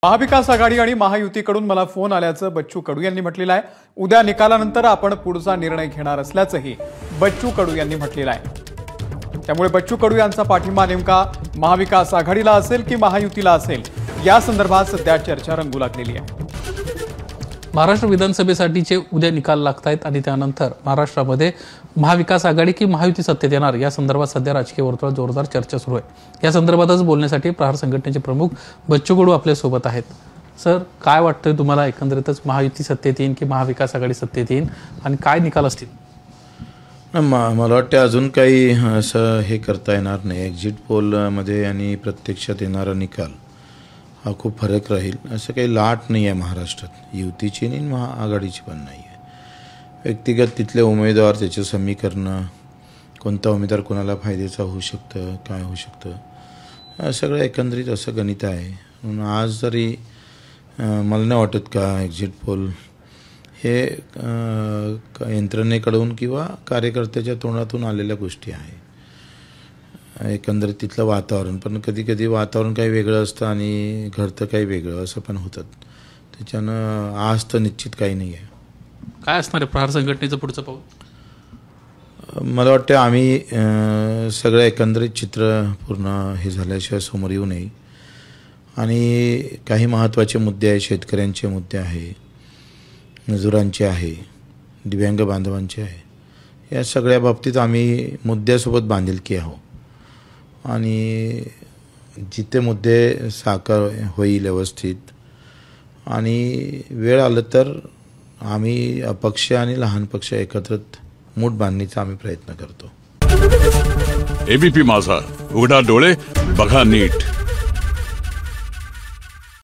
महाविकास आघाडी आणि महायुतीकडून मला फोन आल्याचं बच्चू कडू यांनी म्हटलेलं आहे। उद्या निकालानंतर आपण पुढचा निर्णय घेणार असल्याचंही बच्चू कडू यांनी म्हटलेलं आहे। त्यामुळे बच्चू कडू यांचा पाठिंबा नेमका महाविकास आघाडीला असेल की महायुतीला असेल या संदर्भात सध्या चर्चा रंगू लागलेली आहे। महाराष्ट्र विधानसभेसाठीचे उद्या निकाल लागतायत आणि त्यानंतर महाराष्ट्रामध्ये महाविकास आघाडी की महायुती सत्तेत येणार या संदर्भात सध्या राजकीय वर्तुळात जोरदार चर्चा सुरू आहे। या संदर्भातच बोलण्यासाठी प्रहार संघटनेचे प्रमुख बच्चू कडू आपल्या सोबत आहेत। सर, काय वाटतंय तुम्हाला, एकंदरीतच महायुती सत्तेत येईल की महाविकास आघाडी सत्तेत येईल आणि काय निकाल असतील? मला वाटतं अजून काही असं हे करता येणार नाही। एक्झिट पोलमध्ये आणि प्रत्यक्षात येणारा निकाल हा खूप फरक राहील। असं काही लाट नाही आहे महाराष्ट्रात, युतीची नाही महाआघाडीची पण नाही आहे। व्यक्तिगत तिथले उमेदवार, त्याचे समीकरणं, कोणता उमेदवार कोणाला फायद्याचा होऊ शकतं, काय होऊ शकतं, सगळं एकंदरीत असं गणित आहे। म्हणून आज जरी मला नाही वाटत का एक्झिट पोल हे यंत्रणेकडून किंवा कार्यकर्त्याच्या तोंडातून आलेल्या गोष्टी आहे। एकंदरीत तिथलं वातावरण पण कधी कधी वातावरण काही वेगळं असतं आणि घडतं काही वेगळं असं पण होतं। त्याच्यानं आज तर निश्चित काही नाही आहे। काय असणार आहे प्रहार संघटनेचं पुढचं पाऊल? मला वाटतं आम्ही सगळं एकंदरीत चित्र पूर्ण हे झाल्याशिवाय समोर येऊ नये आणि काही महत्त्वाचे मुद्दे आहे, शेतकऱ्यांचे मुद्दे आहे, मजुरांचे आहे, दिव्यांग बांधवांचे आहे, या सगळ्या बाबतीत आम्ही मुद्द्यासोबत बांधिलकी आहोत आणि जिथे मुद्दे साकार होईल व्यवस्थित आणि वेळ आलं तर आम्ही अपक्ष आणि लहान पक्ष एकत्रित मूठ बांधण्याचा आम्ही प्रयत्न करतो। एबीपी माझा, उघडा डोळे बघा नीट।